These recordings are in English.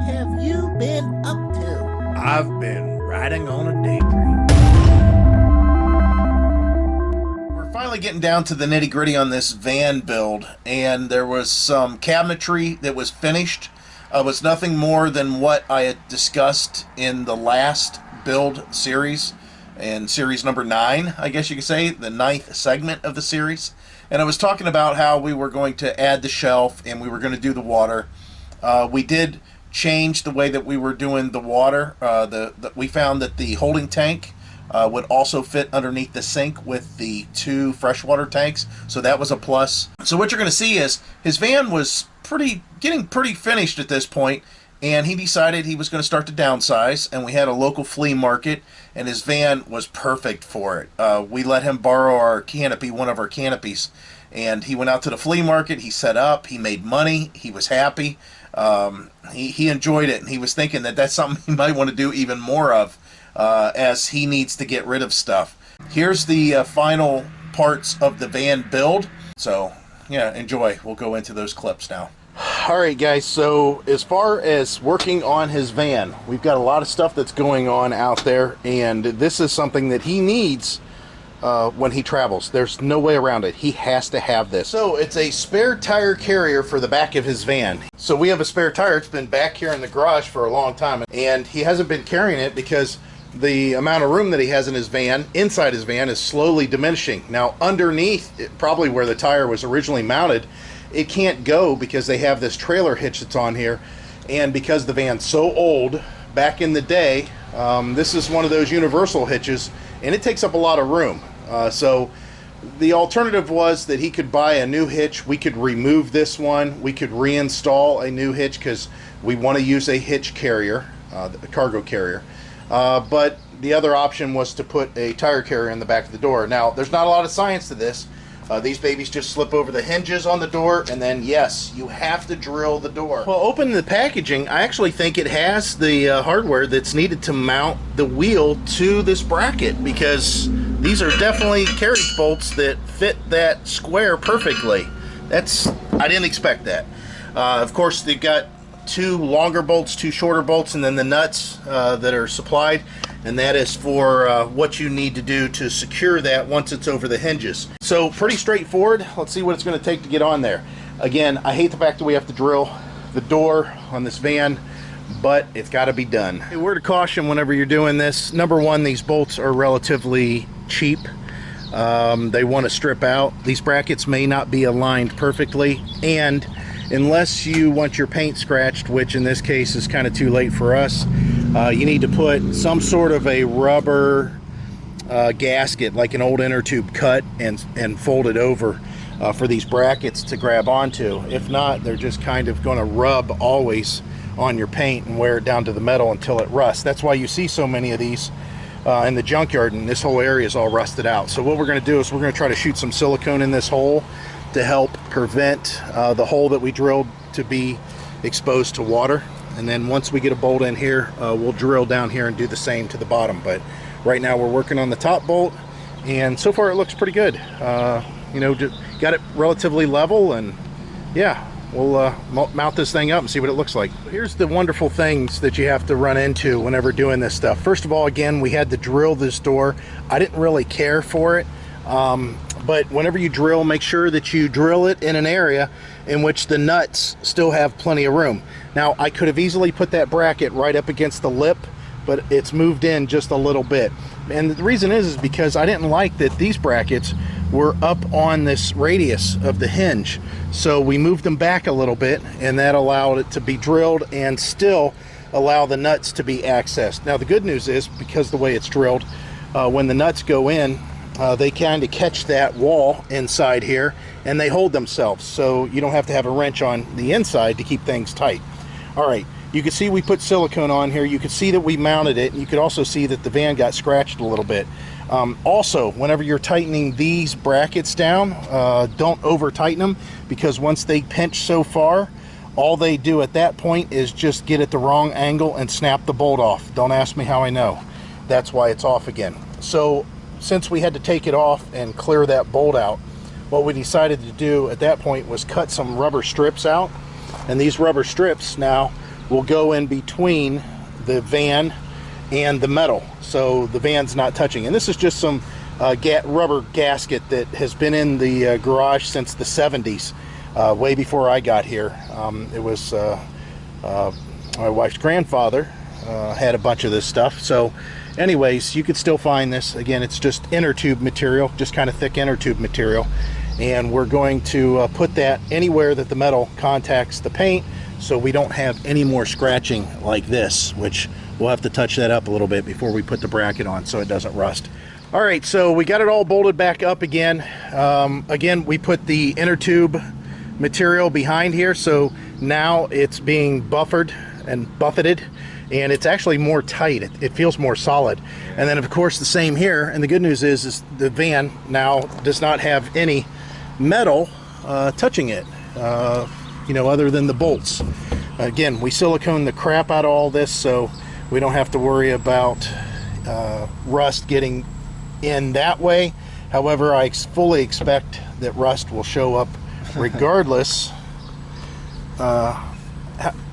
have you been up to? I've been riding on a daydream. We're finally getting down to the nitty gritty on this van build, and there was some cabinetry that was finished. Was nothing more than what I had discussed in the last build series, and series number 9, I guess you could say, the 9th segment of the series. And I was talking about how we were going to add the shelf and we were going to do the water. We did change the way that we were doing the water. We found that the holding tank would also fit underneath the sink with the 2 freshwater tanks, so that was a plus. So what you're going to see is his van was getting pretty finished at this point, and he decided he was going to start to downsize, and we had a local flea market, and his van was perfect for it. We let him borrow our canopy, one of our canopies, and he went out to the flea market, he set up, he made money, he was happy. He enjoyed it, and he was thinking that that's something he might want to do even more of, as he needs to get rid of stuff. Here's the final parts of the van build, so yeah, enjoy. We'll go into those clips now. Alright guys, so as far as working on his van, we've got a lot of stuff that's going on out there, and this is something that he needs when he travels. There's no way around it. He has to have this. So it's a spare tire carrier for the back of his van. So we have a spare tire. It's been back here in the garage for a long time, and he hasn't been carrying it because the amount of room that he has in his van, inside his van, is slowly diminishing. Now underneath, probably where the tire was originally mounted, it can't go because they have this trailer hitch that's on here, and because the van's so old, back in the day, this is one of those universal hitches, and it takes up a lot of room. So the alternative was that he could buy a new hitch. We could remove this one, we could reinstall a new hitch because we want to use a hitch carrier, a cargo carrier, but the other option was to put a tire carrier in the back of the door. Now there's not a lot of science to this. These babies just slip over the hinges on the door, and then yes, you have to drill the door. Well, opening the packaging, I actually think it has the hardware that's needed to mount the wheel to this bracket, because these are definitely carriage bolts that fit that square perfectly. I didn't expect that. Of course, they've got 2 longer bolts, 2 shorter bolts, and then the nuts that are supplied, and that is for what you need to do to secure that once it's over the hinges. So pretty straightforward. Let's see what it's going to take to get on there. Again, I hate the fact that we have to drill the door on this van, but it's got to be done. A word of caution whenever you're doing this: number 1, these bolts are relatively cheap. They want to strip out. These brackets may not be aligned perfectly, and unless you want your paint scratched, which in this case is kind of too late for us, you need to put some sort of a rubber gasket, like an old inner tube, cut and fold it over for these brackets to grab onto. If not, they're just kind of going to rub always on your paint and wear it down to the metal until it rusts. That's why you see so many of these in the junkyard, and this whole area is all rusted out. So what we're going to do is we're going to try to shoot some silicone in this hole to help prevent the hole that we drilled to be exposed to water. And then once we get a bolt in here, we'll drill down here and do the same to the bottom. But right now we're working on the top bolt, and so far it looks pretty good. You know, just got it relatively level, and yeah, we'll mount this thing up and see what it looks like. Here's the wonderful things that you have to run into whenever doing this stuff. First of all, again, we had to drill this door. I didn't really care for it. But whenever you drill, make sure that you drill it in an area in which the nuts still have plenty of room. Now, I could have easily put that bracket right up against the lip, but it's moved in just a little bit. And the reason is because I didn't like that these brackets were up on this radius of the hinge. So we moved them back a little bit, and that allowed it to be drilled and still allow the nuts to be accessed. Now, the good news is, because the way it's drilled, when the nuts go in, they kind of catch that wall inside here, and they hold themselves, so you don't have to have a wrench on the inside to keep things tight. All right, you can see we put silicone on here. You can see that we mounted it, and you could also see that the van got scratched a little bit. Also, whenever you're tightening these brackets down, don't over tighten them, because once they pinch so far, all they do at that point is just get at the wrong angle and snap the bolt off. Don't ask me how I know. That's why it's off again. So since we had to take it off and clear that bolt out, what we decided to do at that point was cut some rubber strips out, and these rubber strips now will go in between the van and the metal, so the van's not touching. And this is just some rubber gasket that has been in the garage since the 70s, way before I got here. It was my wife's grandfather had a bunch of this stuff. So anyways, you could still find this. Again, it's just inner tube material, just kind of thick inner tube material. And we're going to put that anywhere that the metal contacts the paint, so we don't have any more scratching like this, which we'll have to touch that up a little bit before we put the bracket on so it doesn't rust. All right, so we got it all bolted back up again. Again, we put the inner tube material behind here, so now it's being buffered and buffeted, and it's actually more tight. It feels more solid. And then of course the same here, and the good news is the van now does not have any metal touching it, you know, other than the bolts. Again, we silicone the crap out of all this, so we don't have to worry about rust getting in that way. However, I fully expect that rust will show up regardless,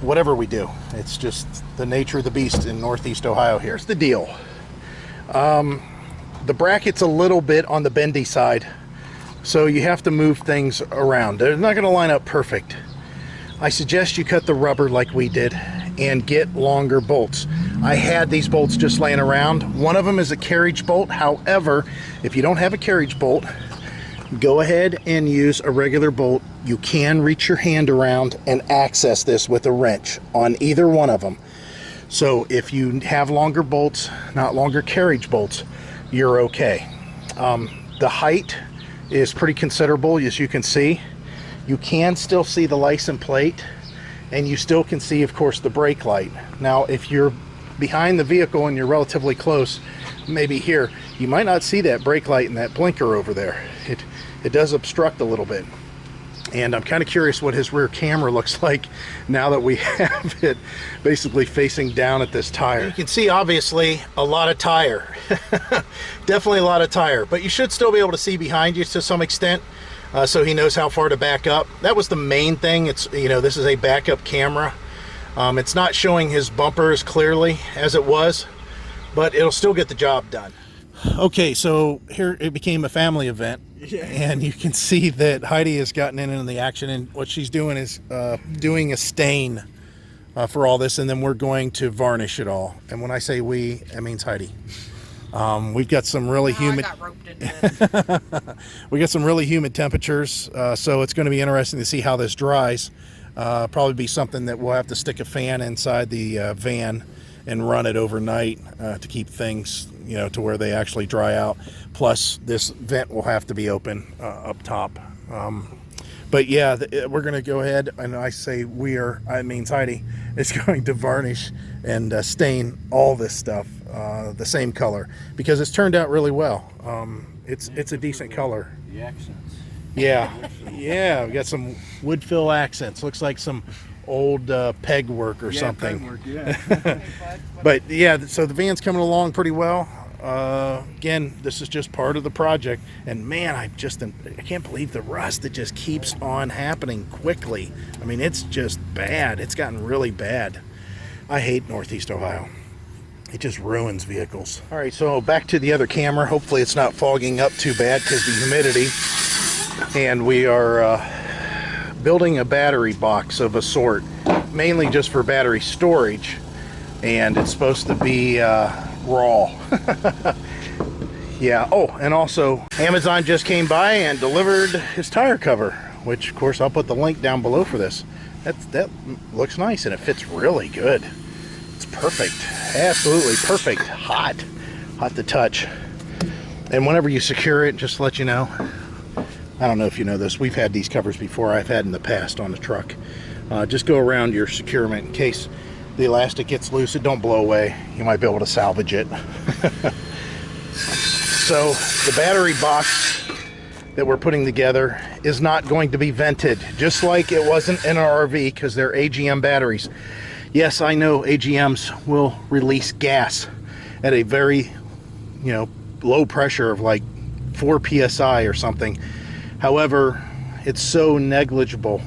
whatever we do. It's just the nature of the beast in Northeast Ohio here. Here's the deal. The bracket's a little bit on the bendy side, so you have to move things around. They're not going to line up perfect. I suggest you cut the rubber like we did and get longer bolts. I had these bolts just laying around. One of them is a carriage bolt. However, if you don't have a carriage bolt, go ahead and use a regular bolt. You can reach your hand around and access this with a wrench on either one of them. So if you have longer bolts, not longer carriage bolts, you're okay. The height is pretty considerable, as you can see. You can still see the license plate, and you still can see, of course, the brake light. Now, if you're behind the vehicle and you're relatively close, maybe here, you might not see that brake light and that blinker over there. It does obstruct a little bit. And I'm kind of curious what his rear camera looks like now that we have it basically facing down at this tire. You can see, obviously, a lot of tire. Definitely a lot of tire, but you should still be able to see behind you to some extent, so he knows how far to back up. That was the main thing. It's, you know, this is a backup camera. It's not showing his bumpers clearly as it was, but it'll still get the job done. Okay, so here it became a family event. Yeah. And you can see that Heidi has gotten in the action, and what she's doing is doing a stain for all this, and then we're going to varnish it all. And when I say we, that means Heidi. We've got some really humid. I got roped into this. We got some really humid temperatures, so it's going to be interesting to see how this dries. Probably be something that we'll have to stick a fan inside the van and run it overnight to keep things, you know, to where they actually dry out. Plus, this vent will have to be open up top. But yeah, we're going to go ahead, and I say we are, I mean Heidi, is going to varnish and stain all this stuff the same color, because it's turned out really well. It's a decent color. The accents. Yeah, yeah, we got some wood fill accents. Looks like some old peg work or something. Peg work, yeah. But yeah, so the van's coming along pretty well. Again, this is just part of the project, and man, I can't believe the rust that just keeps on happening quickly. I mean, it's just bad. It's gotten really bad. I hate Northeast Ohio. It just ruins vehicles. All right, so back to the other camera. Hopefully it's not fogging up too bad because the humidity. And we are building a battery box of a sort, mainly just for battery storage, and it's supposed to be raw. Yeah. Oh, and also Amazon just came by and delivered his tire cover, which of course I'll put the link down below for this. That looks nice, and it fits really good. It's perfect, absolutely perfect. Hot to touch. And whenever you secure it, just to let you know, I don't know if you know this, we've had these covers before. I've had in the past on the truck. Just go around your securement in case the elastic gets loose. It don't blow away. You might be able to salvage it. So the battery box that we're putting together is not going to be vented, just like it wasn't in our RV, because they're AGM batteries. Yes, I know AGMs will release gas at a very, you know, low pressure of like 4 psi or something. However, it's so negligible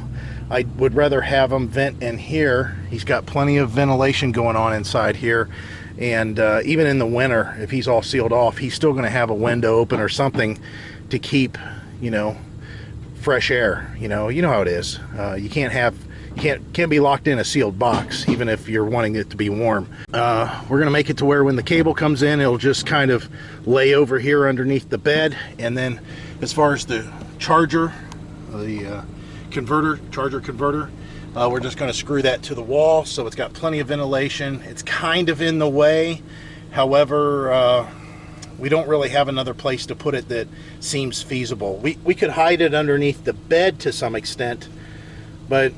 I would rather have him vent in here. He's got plenty of ventilation going on inside here, and even in the winter, if he's all sealed off, he's still going to have a window open or something to keep, you know, fresh air. You know how it is. You can't be locked in a sealed box, even if you're wanting it to be warm. We're going to make it to where when the cable comes in, it'll just kind of lay over here underneath the bed, and then as far as the charger, the charger converter, we're just going to screw that to the wall so it's got plenty of ventilation. It's kind of in the way, however, we don't really have another place to put it that seems feasible. We could hide it underneath the bed to some extent, but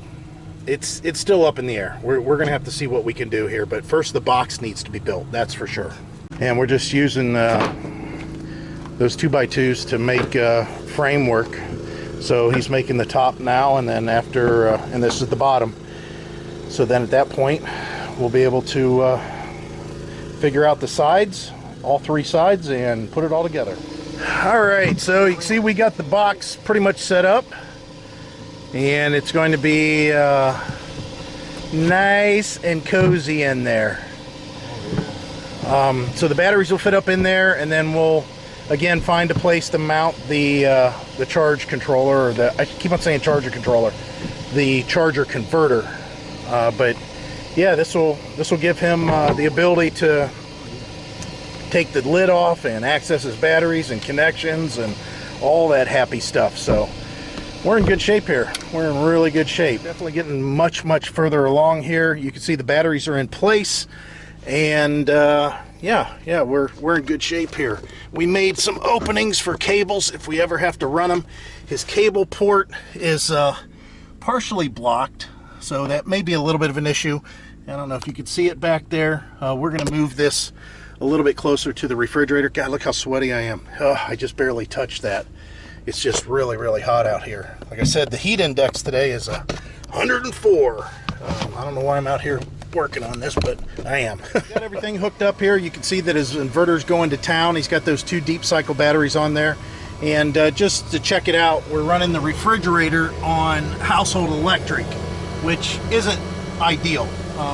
it's still up in the air. We're going to have to see what we can do here, but first the box needs to be built, that's for sure. And we're just using those 2x2s to make framework. So he's making the top now, and then after, and this is the bottom. So then at that point, we'll be able to figure out the sides, all 3 sides, and put it all together. All right, so you can see we got the box pretty much set up, and it's going to be nice and cozy in there. So the batteries will fit up in there, and then we'll again find a place to mount the charge controller, or I keep on saying charger controller, the charger converter. But yeah, this will give him the ability to take the lid off and access his batteries and connections and all that happy stuff. So we're in good shape here. We're in really good shape. Definitely getting much further along here. You can see the batteries are in place, and yeah, we're in good shape here. We made some openings for cables if we ever have to run them. His cable port is partially blocked, so that may be a little bit of an issue. I don't know if you can see it back there. We're going to move this a little bit closer to the refrigerator. God, look how sweaty I am. I just barely touched that. It's just really hot out here. Like I said, the heat index today is 104. I don't know why I'm out here working on this, but I am. Got everything hooked up here. You can see that his inverter's going to town. He's got those 2 deep cycle batteries on there. And just to check it out, we're running the refrigerator on household electric, which isn't ideal.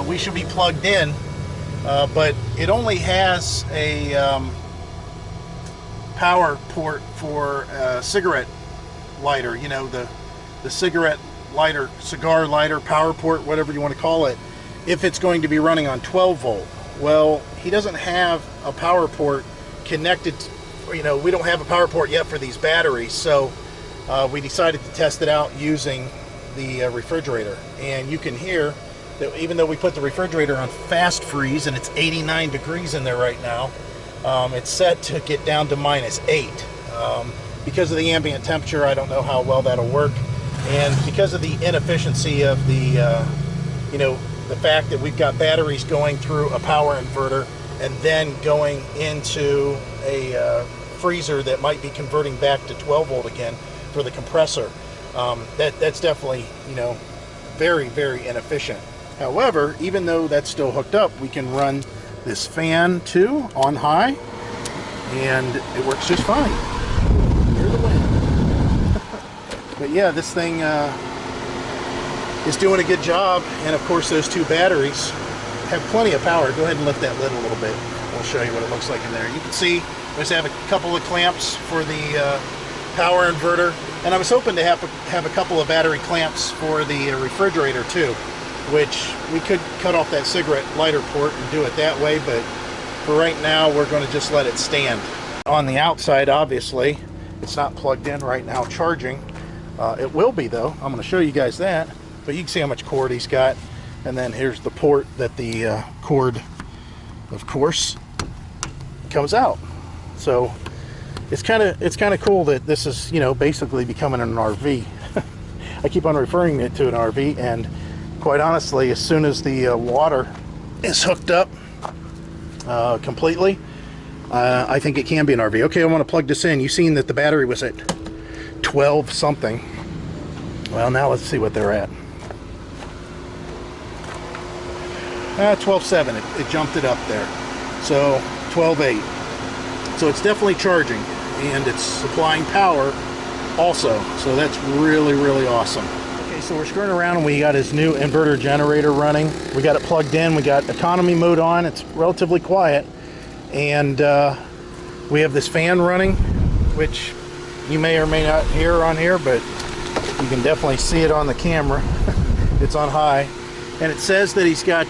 We should be plugged in, but it only has a power port for a cigarette lighter, you know, the cigarette lighter, cigar lighter, power port, whatever you want to call it, if it's going to be running on 12 volt. Well, he doesn't have a power port connected, you know, we don't have a power port yet for these batteries, so we decided to test it out using the refrigerator. And you can hear that even though we put the refrigerator on fast freeze and it's 89 degrees in there right now, it's set to get down to -8. Because of the ambient temperature, I don't know how well that'll work, and because of the inefficiency of the you know, the fact that we've got batteries going through a power inverter and then going into a freezer that might be converting back to 12 volt again for the compressor, that's definitely, you know, very inefficient. However, even though that's still hooked up, we can run this fan too on high, and it works just fine. Hear the wind. But yeah, this thing is doing a good job, and of course those 2 batteries have plenty of power. Go ahead and lift that lid a little bit. We'll show you what it looks like in there. You can see we just have a couple of clamps for the power inverter, and I was hoping to have a couple of battery clamps for the refrigerator too, which we could cut off that cigarette lighter port and do it that way, but for right now we're going to just let it stand. On the outside, obviously, it's not plugged in right now charging. It will be though. I'm going to show you guys that, but you can see how much cord he's got, and then here's the port that the cord, of course, comes out. So it's kind of cool that this is, you know, basically becoming an RV. I keep on referring it to an RV, and quite honestly, as soon as the water is hooked up completely, I think it can be an RV. Okay, I want to plug this in. You've seen that the battery was at 12 something. Well, now let's see what they're at. 12.7. It jumped it up there. So 12.8. So it's definitely charging, and it's supplying power also. So that's really awesome. Okay, so we're screwing around and we got his new inverter generator running. We got it plugged in, we got economy mode on, it's relatively quiet. And we have this fan running, which you may or may not hear on here, but you can definitely see it on the camera. It's on high. And it says that he's got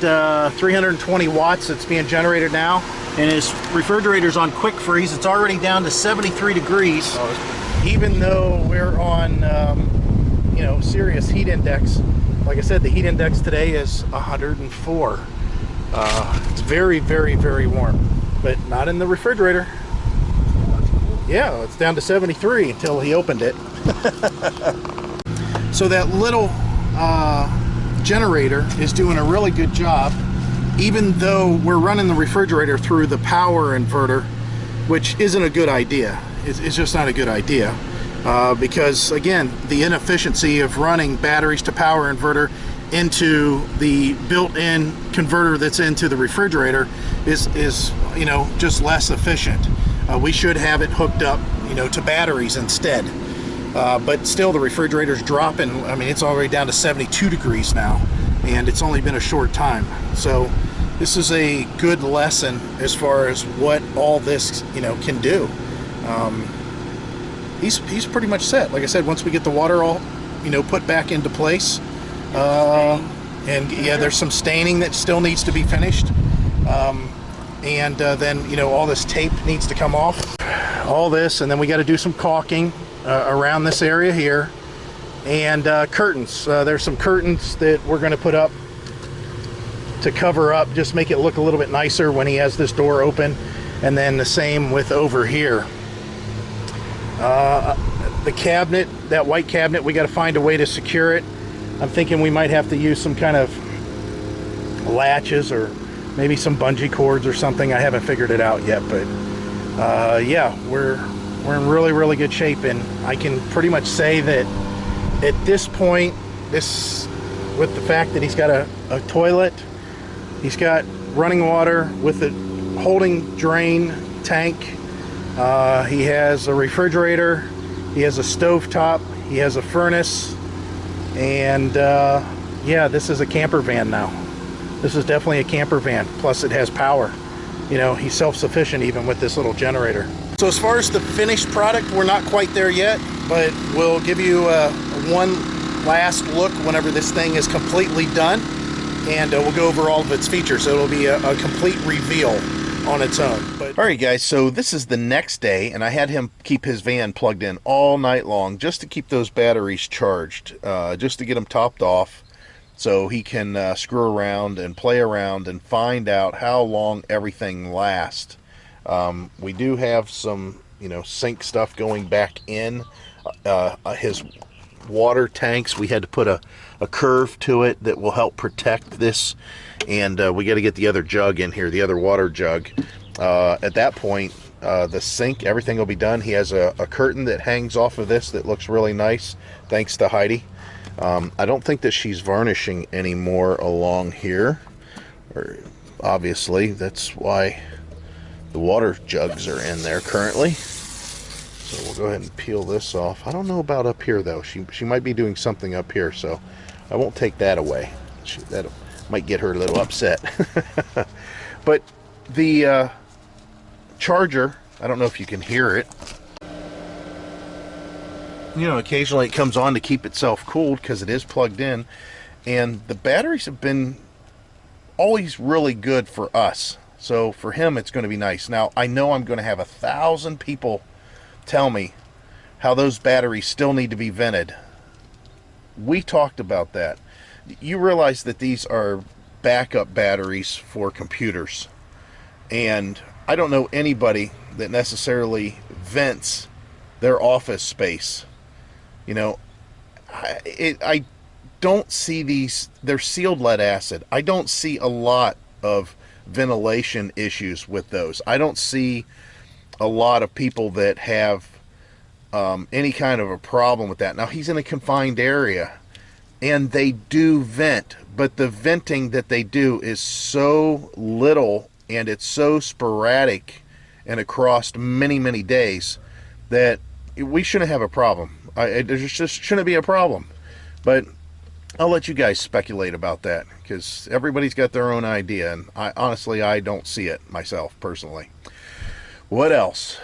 320 watts that's being generated now. And his refrigerator's on quick freeze. It's already down to 73 degrees. Even though we're on, you know, serious heat index. Like I said, the heat index today is 104. It's very, very, very warm, but not in the refrigerator. Yeah, it's down to 73 until he opened it. So that little generator is doing a really good job, even though we're running the refrigerator through the power inverter, which isn't a good idea. It's just not a good idea. Because again, the inefficiency of running batteries to power inverter into the built-in converter that's into the refrigerator is you know, just less efficient. We should have it hooked up, you know, to batteries instead. But still, the refrigerator's dropping. I mean, it's already down to 72 degrees now, and it's only been a short time. So this is a good lesson as far as what all this, you know, can do. He's pretty much set. Like I said, once we get the water all, you know, put back into place, and yeah, there's some staining that still needs to be finished, and then, you know, all this tape needs to come off, all this, and then we got to do some caulking around this area here, and curtains. There's some curtains that we're going to put up to cover up, just make it look a little bit nicer when he has this door open, and then the same with over here. The cabinet, that white cabinet, we got to find a way to secure it. I'm thinking we might have to use some kind of latches or maybe some bungee cords or something. I haven't figured it out yet, but yeah, we're in really, really good shape, and I can pretty much say that at this point, with the fact that he's got a toilet, he's got running water with a holding drain tank, he has a refrigerator, he has a stovetop, he has a furnace, and yeah, this is a camper van now. This is definitely a camper van, plus it has power. You know, he's self-sufficient even with this little generator. So as far as the finished product, we're not quite there yet, but we'll give you one last look whenever this thing is completely done, and we'll go over all of its features. So it'll be a complete reveal on its own. But all right, guys, so this is the next day, and I had him keep his van plugged in all night long just to keep those batteries charged, just to get them topped off, so he can screw around and play around and find out how long everything lasts. We do have some, you know, sink stuff going back in his water tanks. We had to put a curve to it that will help protect this, and we got to get the other jug in here, the other water jug. At that point, the sink, everything will be done. He has a curtain that hangs off of this that looks really nice, thanks to Heidi. I don't think that she's varnishing anymore along here, obviously. That's why the water jugs are in there currently. So we'll go ahead and peel this off. I don't know about up here, though. She might be doing something up here, so I won't take that away. That might get her a little upset. But the charger, I don't know if you can hear it. You know, occasionally it comes on to keep itself cooled because it is plugged in, and the batteries have been always really good for us, so for him it's going to be nice. Now I know I'm going to have 1,000 people tell me how those batteries still need to be vented. We talked about that. You realize that these are backup batteries for computers, and I don't know anybody that necessarily vents their office space. You know, I don't see these. They're sealed lead acid. I don't see a lot of ventilation issues with those. I don't see a lot of people that have any kind of a problem with that. Now, he's in a confined area, and they do vent, but the venting that they do is so little, and it's so sporadic and across many, many days that we shouldn't have a problem. There just shouldn't be a problem. But I'll let you guys speculate about that, because everybody's got their own idea, and honestly, I don't see it myself, personally. What else?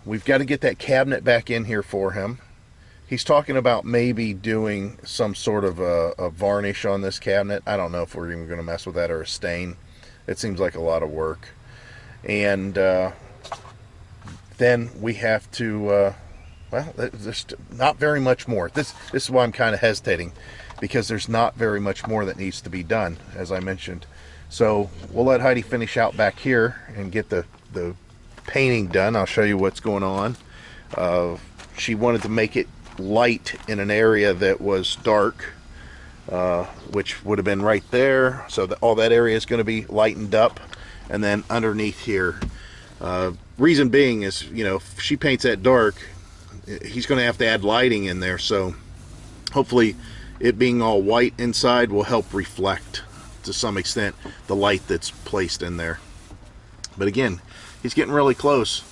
We've got to get that cabinet back in here for him. He's talking about maybe doing some sort of a varnish on this cabinet. I don't know if we're even going to mess with that, or a stain. It seems like a lot of work. And then we have to, well, there's not very much more. This is why I'm kind of hesitating, because there's not very much more that needs to be done, as I mentioned. So we'll let Heidi finish out back here and get the painting done. I'll show you what's going on. She wanted to make it light in an area that was dark, which would have been right there. So that all that area is going to be lightened up. And then underneath here, reason being is, you know, if she paints that dark, he's going to have to add lighting in there. So hopefully it being all white inside will help reflect to some extent the light that's placed in there. But again, he's getting really close,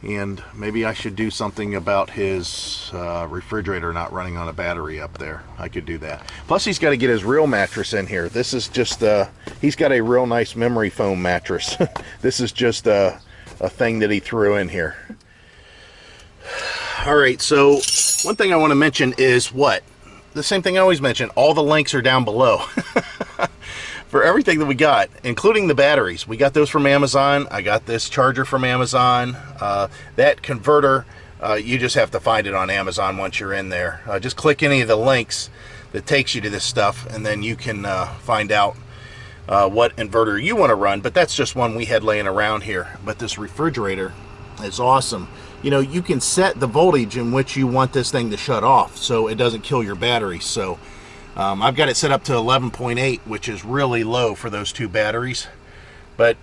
and maybe I should do something about his refrigerator not running on a battery up there. I could do that. Plus, he's got to get his real mattress in here. This is just he's got a real nice memory foam mattress. This is just a thing that he threw in here. All right, so one thing I want to mention is what? The same thing I always mention. All the links are down below. For everything that we got, including the batteries. We got those from Amazon. I got this charger from Amazon. That converter, you just have to find it on Amazon once you're in there. Just click any of the links that takes you to this stuff, and then you can find out what inverter you want to run. But that's just one we had laying around here. But this refrigerator is awesome. You know, you can set the voltage in which you want this thing to shut off, so it doesn't kill your battery. So I've got it set up to 11.8, which is really low for those two batteries. But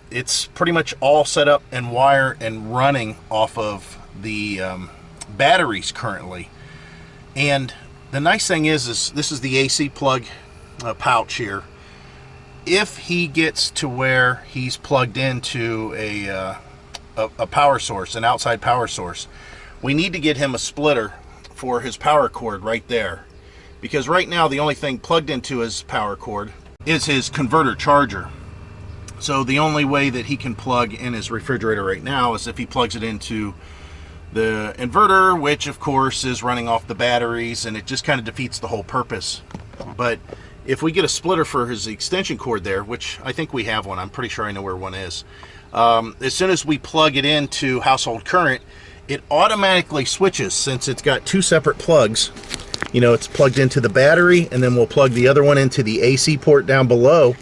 it's pretty much all set up and wired and running off of the batteries currently. And the nice thing is this is the AC plug pouch here. If he gets to where he's plugged into a power source, an outside power source, we need to get him a splitter for his power cord right there. Because right now the only thing plugged into his power cord is his converter charger. So the only way that he can plug in his refrigerator right now is if he plugs it into the inverter, which of course is running off the batteries, and it just kind of defeats the whole purpose. But if we get a splitter for his extension cord there, which I think we have one, I'm pretty sure I know where one is. As soon as we plug it into household current, it automatically switches, since it's got two separate plugs. You know, it's plugged into the battery, and then we'll plug the other one into the AC port down below.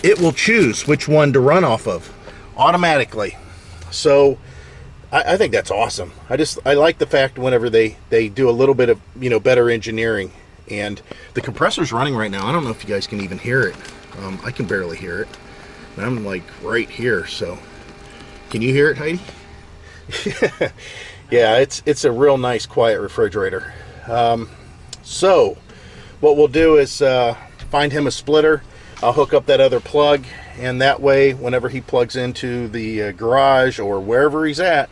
It will choose which one to run off of automatically. So I think that's awesome. I like the fact whenever they do a little bit of, you know, better engineering. And the compressor's running right now. I don't know if you guys can even hear it. I can barely hear it. And I'm like right here, so can you hear it, Heidi? Yeah, it's a real nice quiet refrigerator. So what we'll do is find him a splitter. I'll hook up that other plug, and that way whenever he plugs into the garage or wherever he's at,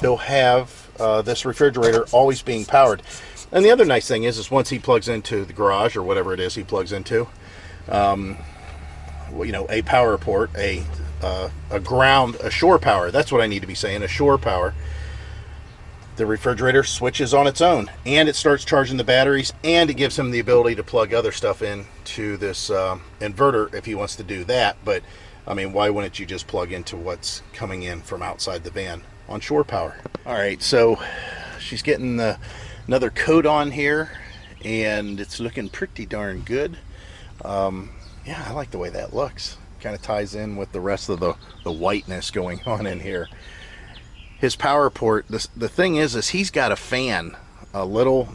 he'll have this refrigerator always being powered. And the other nice thing is once he plugs into the garage or whatever it is he plugs into, well, you know, a power port, a ground, a shore power, that's what I need to be saying, a shore power, the refrigerator switches on its own, and it starts charging the batteries, and it gives him the ability to plug other stuff in to this inverter if he wants to do that. But I mean, why wouldn't you just plug into what's coming in from outside the van on shore power? All right, so she's getting another coat on here, and it's looking pretty darn good. Yeah, I like the way that looks. Kind of ties in with the rest of the whiteness going on in here. His power port, the thing is he's got a fan, a little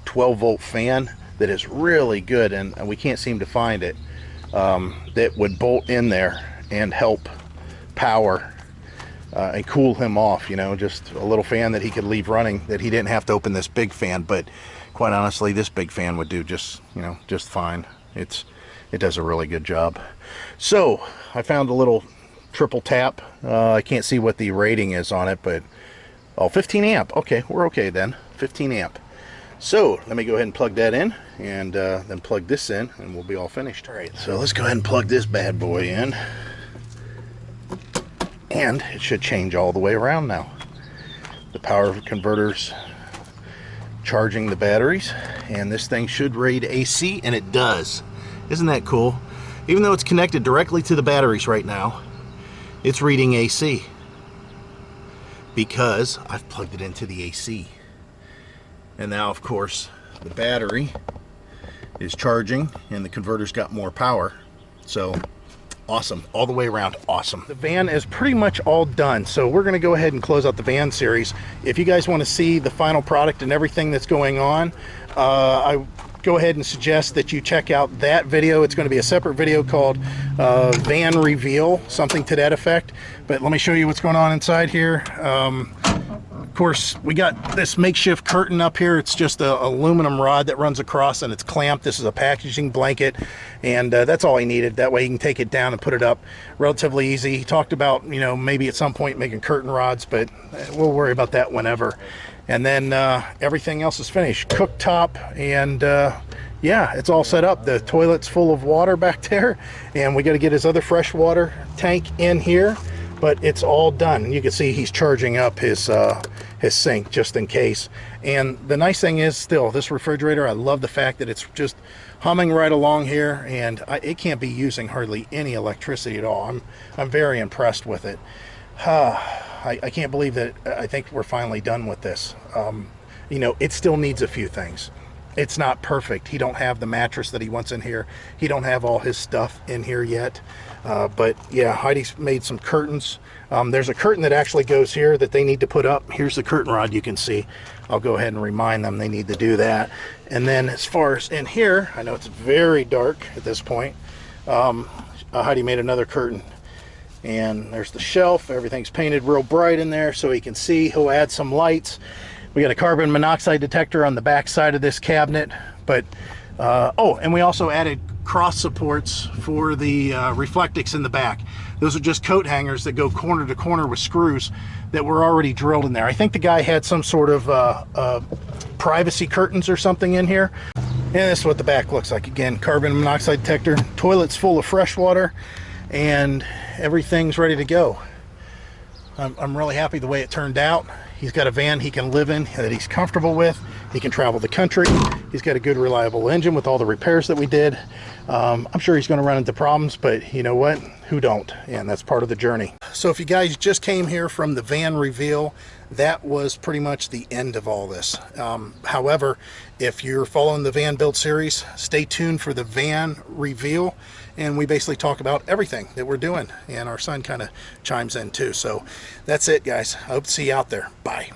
12-volt fan that is really good, and we can't seem to find it, that would bolt in there and help power and cool him off. You know, just a little fan that he could leave running, that he didn't have to open this big fan. But quite honestly, this big fan would do just, you know, just fine. It does a really good job. So I found a little triple tap. I can't see what the rating is on it, but 15 amp. Okay, we're okay then. 15 amp. So let me go ahead and plug that in, and then plug this in, and we'll be all finished. All right, so let's go ahead and plug this bad boy in, and it should change all the way around now. The power converters charging the batteries, and this thing should read AC, and it does. Isn't that cool? Even though it's connected directly to the batteries right now, it's reading AC because I've plugged it into the AC. And now, of course, the battery is charging and the converter's got more power. So awesome, all the way around, awesome. The van is pretty much all done, so we're gonna go ahead and close out the van series. If you guys wanna see the final product and everything that's going on, I go ahead and suggest that you check out that video. It's gonna be a separate video called Van Reveal, something to that effect. But let me show you what's going on inside here. Of course, we got this makeshift curtain up here. It's just an aluminum rod that runs across and it's clamped. This is a packaging blanket, and that's all he needed. That way he can take it down and put it up relatively easy. He talked about, you know, maybe at some point making curtain rods, but we'll worry about that whenever. And then everything else is finished. Cooktop, and yeah, it's all set up. The toilet's full of water back there, and we got to get his other freshwater tank in here, but it's all done. And you can see he's charging up his sink just in case. And the nice thing is, still, this refrigerator, I love the fact that it's just humming right along here, and it can't be using hardly any electricity at all. I'm very impressed with it. I can't believe that. I think we're finally done with this. You know, it still needs a few things. It's not perfect. He don't have the mattress that he wants in here. He don't have all his stuff in here yet. But yeah, Heidi's made some curtains. There's a curtain that actually goes here that they need to put up. Here's the curtain rod you can see. I'll go ahead and remind them they need to do that. And then as far as in here, I know it's very dark at this point. Heidi made another curtain. And there's the shelf. Everything's painted real bright in there so he can see. He'll add some lights. We got a carbon monoxide detector on the back side of this cabinet. But oh, and we also added cross supports for the reflectix in the back. Those are just coat hangers that go corner to corner with screws that were already drilled in there. I think the guy had some sort of privacy curtains or something in here. And this is what the back looks like. Again, carbon monoxide detector. Toilet's full of fresh water, and everything's ready to go. I'm really happy the way it turned out. He's got a van he can live in that he's comfortable with. He can travel the country. He's got a good, reliable engine with all the repairs that we did. I'm sure he's going to run into problems, but you know what? Who don't? And that's part of the journey. So if you guys just came here from the van reveal, that was pretty much the end of all this. However, if you're following the van build series, stay tuned for the van reveal. And we basically talk about everything that we're doing. And our son kind of chimes in too. So that's it, guys. I hope to see you out there. Bye.